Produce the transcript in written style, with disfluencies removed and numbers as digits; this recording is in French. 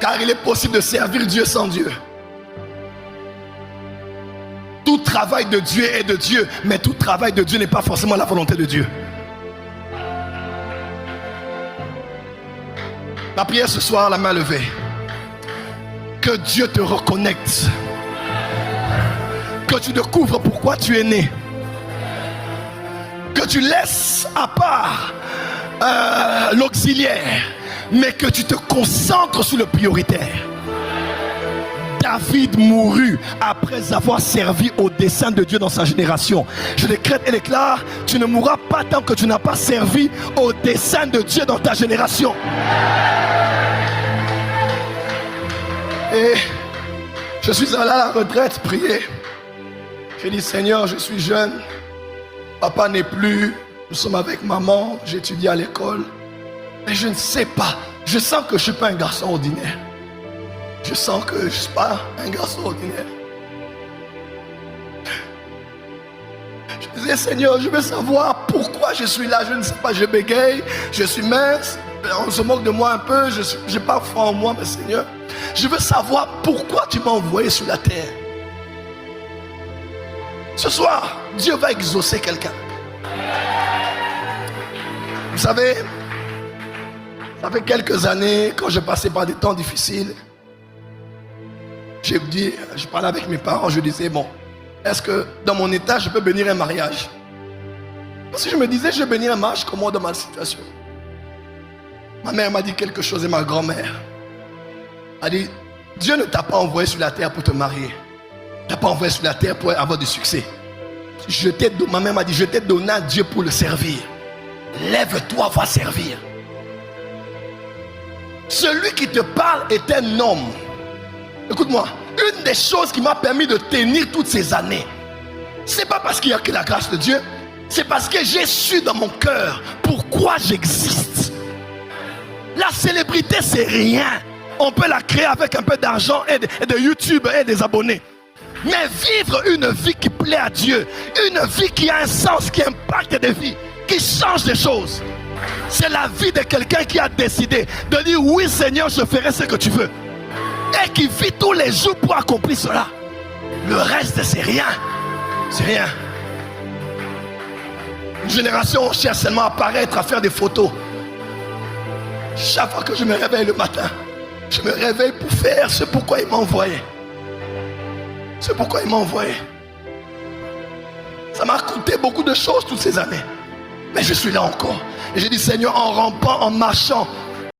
Car il est possible de servir Dieu sans Dieu. Tout travail de Dieu est de Dieu, mais tout travail de Dieu n'est pas forcément la volonté de Dieu. Ma prière ce soir, la main levée. Que Dieu te reconnecte. Que tu découvres pourquoi tu es né. Que tu laisses à part l'auxiliaire, mais que tu te concentres sur le prioritaire. David mourut après avoir servi au dessein de Dieu dans sa génération. Je décrète et déclare, tu ne mourras pas tant que tu n'as pas servi au dessein de Dieu dans ta génération. Et je suis allé à la retraite prier. J'ai dit, Seigneur, je suis jeune. Papa n'est plus. Nous sommes avec maman. J'étudie à l'école. Mais je ne sais pas. Je sens que je ne suis pas un garçon ordinaire. Je sens que je ne suis pas un garçon ordinaire. Je disais, Seigneur, je veux savoir pourquoi je suis là. Je ne sais pas, je bégaye, je suis mince. On se moque de moi un peu. Je n'ai pas foi en moi, mais Seigneur, je veux savoir pourquoi tu m'as envoyé sur la terre. Ce soir, Dieu va exaucer quelqu'un. Vous savez, ça fait quelques années, quand je passais par des temps difficiles, je parlais avec mes parents, je disais, bon, est-ce que dans mon état, je peux bénir un mariage? Parce que je me disais, je vais bénir un mariage, comment dans ma situation? Ma mère m'a dit quelque chose et ma grand-mère a dit, Dieu ne t'a pas envoyé sur la terre pour te marier. Il ne t'a pas envoyé sur la terre pour avoir du succès. Ma mère m'a dit, je t'ai donné à Dieu pour le servir. Lève-toi, va servir. Celui qui te parle est un homme. Écoute-moi, une des choses qui m'a permis de tenir toutes ces années, c'est pas parce qu'il n'y a que la grâce de Dieu, c'est parce que j'ai su dans mon cœur pourquoi j'existe. La célébrité, c'est rien. On peut la créer avec un peu d'argent et de YouTube et des abonnés. Mais vivre une vie qui plaît à Dieu, une vie qui a un sens, qui impacte des vies, qui change des choses, c'est la vie de quelqu'un qui a décidé de dire oui Seigneur, je ferai ce que tu veux. Et qui vit tous les jours pour accomplir cela. Le reste, c'est rien. C'est rien. Une génération cherche seulement à paraître, à faire des photos. Chaque fois que je me réveille le matin, je me réveille pour faire ce pourquoi il m'a envoyé. C'est pourquoi il m'a envoyé. Ça m'a coûté beaucoup de choses toutes ces années. Mais je suis là encore. Et j'ai dit, Seigneur, en rampant, en marchant,